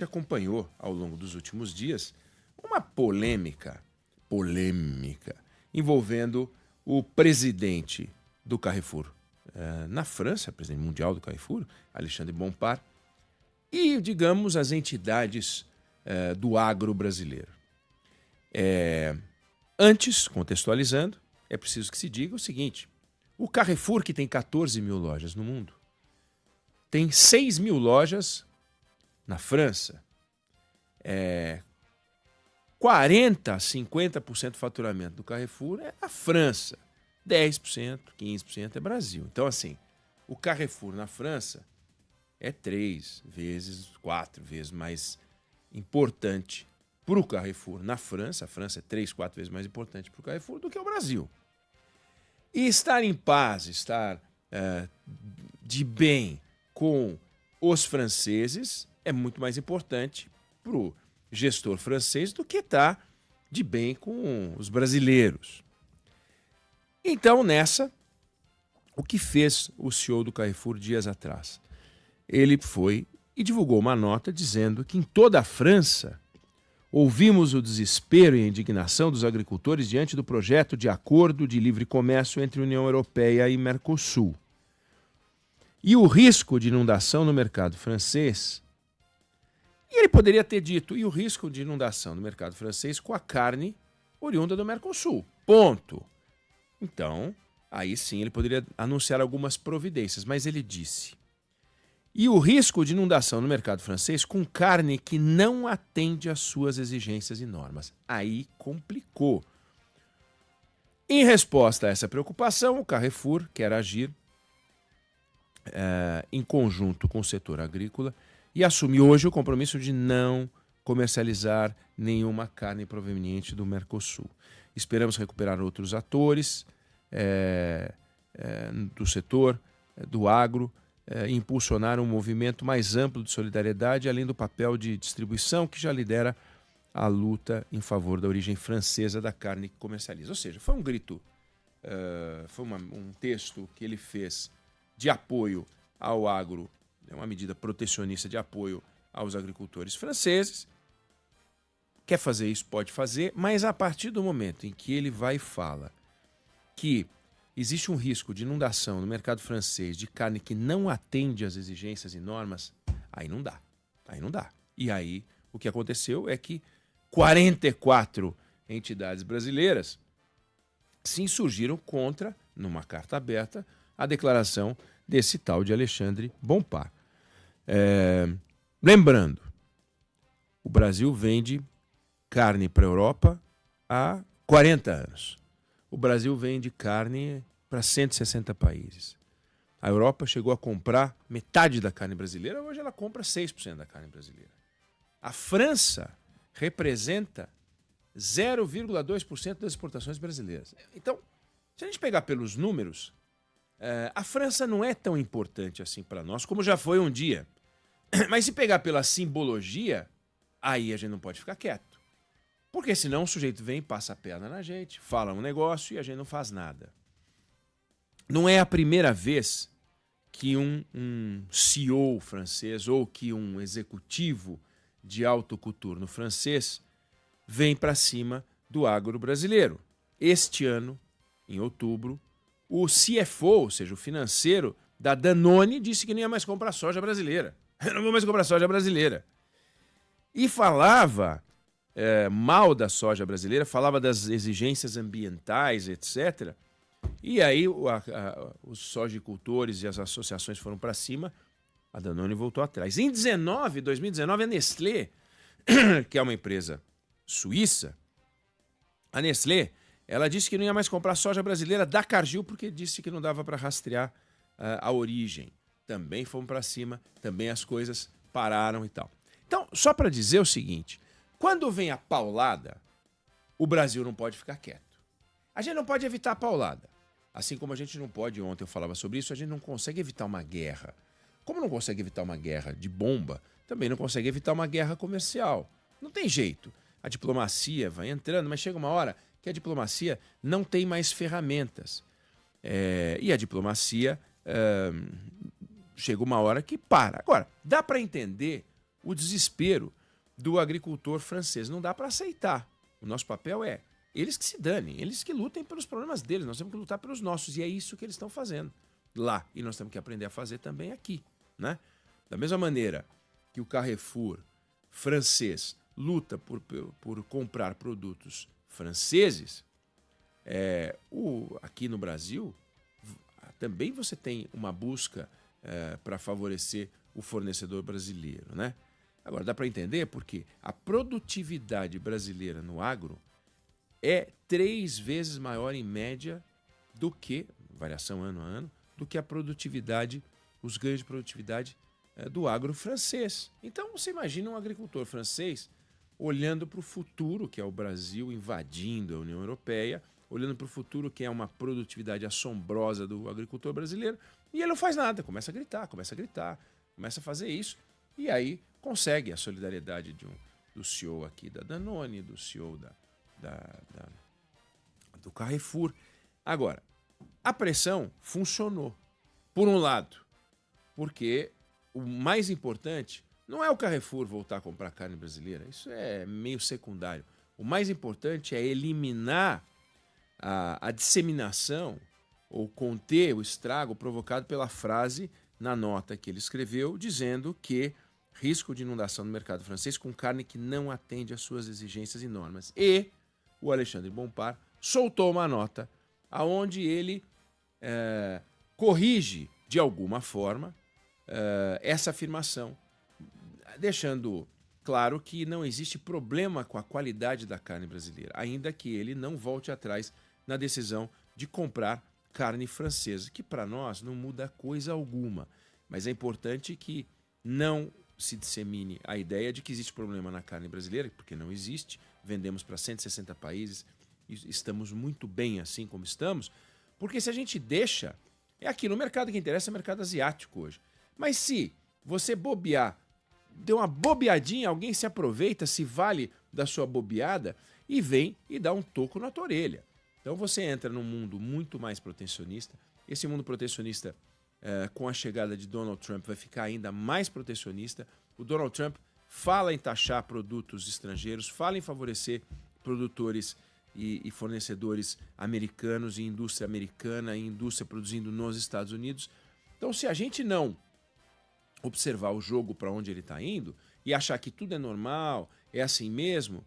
acompanhou ao longo dos últimos dias uma polêmica envolvendo o presidente do Carrefour na França, presidente mundial do Carrefour, Alexandre Bompard, e, digamos, as entidades do agro brasileiro. Antes, contextualizando, é preciso que se diga o seguinte: o Carrefour, que tem 14 mil lojas no mundo, tem 6 mil lojas na França. 40% a 50% do faturamento do Carrefour é a França. 10%, 15% é Brasil. Então, assim, o Carrefour na França é 3 vezes, 4 vezes mais importante para o Carrefour na França. A França é 3, 4 vezes mais importante para o Carrefour do que o Brasil. E estar em paz, estar de bem com os franceses é muito mais importante para o gestor francês do que estar de bem com os brasileiros. Então, o que fez o CEO do Carrefour dias atrás? Ele foi e divulgou uma nota dizendo que em toda a França ouvimos o desespero e a indignação dos agricultores diante do projeto de acordo de livre comércio entre União Europeia e Mercosul. E o risco de inundação no mercado francês. E ele poderia ter dito, e o risco de inundação no mercado francês com a carne oriunda do Mercosul. Ponto. Então, aí sim ele poderia anunciar algumas providências, mas ele disse: e o risco de inundação no mercado francês com carne que não atende às suas exigências e normas. Aí complicou. Em resposta a essa preocupação, o Carrefour quer agir em conjunto com o setor agrícola e assume hoje o compromisso de não comercializar nenhuma carne proveniente do Mercosul. Esperamos recuperar outros atores do setor, do agro, impulsionar um movimento mais amplo de solidariedade, além do papel de distribuição que já lidera a luta em favor da origem francesa da carne que comercializa. Ou seja, foi um grito, foi um texto que ele fez de apoio ao agro, uma medida protecionista de apoio aos agricultores franceses. Quer fazer isso? Pode fazer, mas a partir do momento em que ele vai e fala que existe um risco de inundação no mercado francês de carne que não atende às exigências e normas, aí não dá. Aí não dá. E aí o que aconteceu é que 44 entidades brasileiras se insurgiram contra, numa carta aberta, a declaração desse tal de Alexandre Bompard. Lembrando, o Brasil vende carne para a Europa há 40 anos. O Brasil vende carne para 160 países. A Europa chegou a comprar metade da carne brasileira, hoje ela compra 6% da carne brasileira. A França representa 0,2% das exportações brasileiras. Então, se a gente pegar pelos números, a França não é tão importante assim para nós, como já foi um dia. Mas se pegar pela simbologia, aí a gente não pode ficar quieto. Porque senão o sujeito vem, passa a perna na gente, fala um negócio e a gente não faz nada. Não é a primeira vez que um CEO francês ou que um executivo de alto coturno francês vem para cima do agro brasileiro. Este ano, em outubro, o CFO, ou seja, o financeiro da Danone, disse que não ia mais comprar soja brasileira. Eu não vou mais comprar soja brasileira. E falava mal da soja brasileira, falava das exigências ambientais, etc. E aí os sojicultores e as associações foram para cima, a Danone voltou atrás. Em 2019, a Nestlé, que é uma empresa suíça, a Nestlé, ela disse que não ia mais comprar soja brasileira da Cargill porque disse que não dava para rastrear a origem. Também fomos para cima, também as coisas pararam e tal. Então, só para dizer o seguinte: quando vem a paulada, o Brasil não pode ficar quieto. A gente não pode evitar a paulada. Assim como a gente não pode, ontem eu falava sobre isso, a gente não consegue evitar uma guerra. Como não consegue evitar uma guerra de bomba, também não consegue evitar uma guerra comercial. Não tem jeito. A diplomacia vai entrando, mas chega uma hora que a diplomacia não tem mais ferramentas. E a diplomacia chega uma hora que para. Agora, dá para entender o desespero do agricultor francês. Não dá para aceitar. O nosso papel é eles que se danem, eles que lutem pelos problemas deles, nós temos que lutar pelos nossos, e é isso que eles estão fazendo lá. E nós temos que aprender a fazer também aqui, né? Da mesma maneira que o Carrefour francês luta por comprar produtos franceses, aqui no Brasil também você tem uma busca para favorecer o fornecedor brasileiro, né? Agora, dá para entender porque a produtividade brasileira no agro é 3 vezes maior em média do que, variação ano a ano, do que a produtividade, os ganhos de produtividade do agro francês. Então, você imagina um agricultor francês olhando para o futuro, que é o Brasil invadindo a União Europeia, olhando para o futuro, que é uma produtividade assombrosa do agricultor brasileiro, e ele não faz nada, começa a gritar, começa a fazer isso, e aí consegue a solidariedade do CEO aqui da Danone, do CEO do Carrefour. Agora, a pressão funcionou. Por um lado, porque o mais importante não é o Carrefour voltar a comprar carne brasileira, isso é meio secundário. O mais importante é eliminar a disseminação ou conter o estrago provocado pela frase na nota que ele escreveu, dizendo que risco de inundação no mercado francês com carne que não atende às suas exigências e normas. E o Alexandre Bompard soltou uma nota onde ele corrige, de alguma forma, essa afirmação, deixando claro que não existe problema com a qualidade da carne brasileira, ainda que ele não volte atrás na decisão de comprar carne francesa, que para nós não muda coisa alguma. Mas é importante que não se dissemine a ideia de que existe problema na carne brasileira, porque não existe. Vendemos para 160 países e estamos muito bem assim como estamos, porque se a gente deixa, é aquilo, o mercado que interessa é o mercado asiático hoje. Mas se você bobear, deu uma bobeadinha, alguém se aproveita, se vale da sua bobeada e vem e dá um toco na tua orelha. Então você entra num mundo muito mais protecionista. Esse mundo protecionista, com a chegada de Donald Trump, vai ficar ainda mais protecionista. O Donald Trump fala em taxar produtos estrangeiros, fala em favorecer produtores e fornecedores americanos, e indústria americana, e indústria produzindo nos Estados Unidos. Então, se a gente não observar o jogo para onde ele está indo e achar que tudo é normal, é assim mesmo,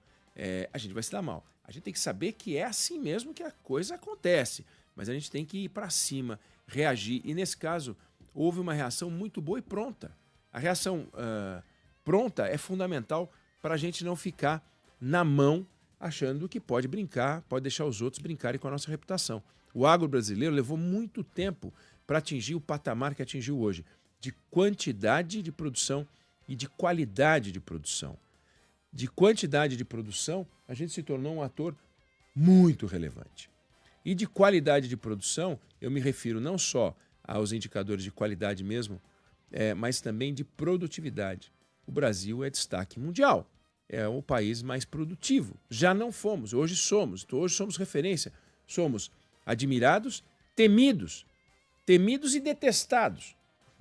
a gente vai se dar mal. A gente tem que saber que é assim mesmo que a coisa acontece, mas a gente tem que ir para cima, reagir. E nesse caso, houve uma reação muito boa e pronta. A reação pronta é fundamental para a gente não ficar na mão achando que pode brincar, pode deixar os outros brincarem com a nossa reputação. O agro brasileiro levou muito tempo para atingir o patamar que atingiu hoje, de quantidade de produção e de qualidade de produção. De quantidade de produção, a gente se tornou um ator muito relevante. E de qualidade de produção, eu me refiro não só aos indicadores de qualidade mesmo, mas também de produtividade. O Brasil é destaque mundial, é o país mais produtivo. Já não fomos, hoje somos. Então, hoje somos referência. Somos admirados, temidos e detestados.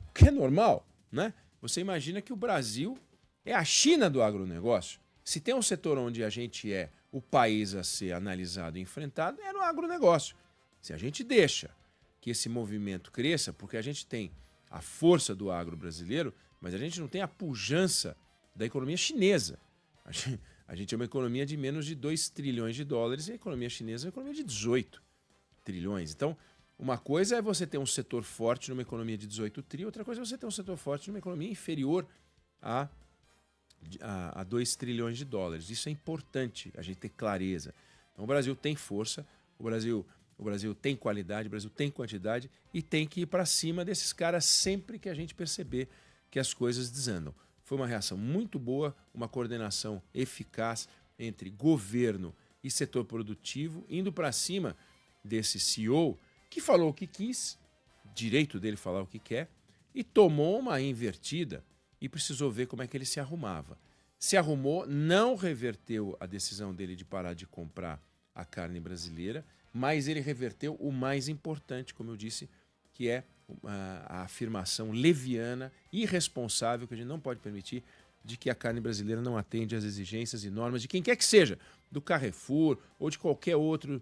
O que é normal, né? Você imagina que o Brasil é a China do agronegócio. Se tem um setor onde a gente é o país a ser analisado e enfrentado, é no agronegócio. Se a gente deixa que esse movimento cresça, porque a gente tem a força do agro brasileiro, mas a gente não tem a pujança da economia chinesa. A gente é uma economia de menos de 2 trilhões de dólares e a economia chinesa é uma economia de 18 trilhões. Então, uma coisa é você ter um setor forte numa economia de 18 trilhões, outra coisa é você ter um setor forte numa economia inferior a 2 trilhões de dólares. Isso é importante a gente ter clareza. Então, o Brasil tem força, o Brasil tem qualidade, o Brasil tem quantidade e tem que ir para cima desses caras sempre que a gente perceber que as coisas desandam. Foi uma reação muito boa, uma coordenação eficaz entre governo e setor produtivo, indo para cima desse CEO que falou o que quis, direito dele falar o que quer, e tomou uma invertida e precisou ver como é que ele se arrumava. Se arrumou, não reverteu a decisão dele de parar de comprar a carne brasileira, mas ele reverteu o mais importante, como eu disse, que é a afirmação leviana, irresponsável, que a gente não pode permitir, de que a carne brasileira não atende às exigências e normas de quem quer que seja, do Carrefour ou de qualquer outro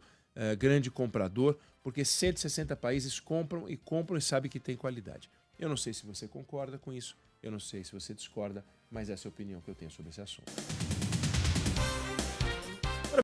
grande comprador, porque 160 países compram e sabem que tem qualidade. Eu não sei se você concorda com isso, eu não sei se você discorda, mas essa é a opinião que eu tenho sobre esse assunto.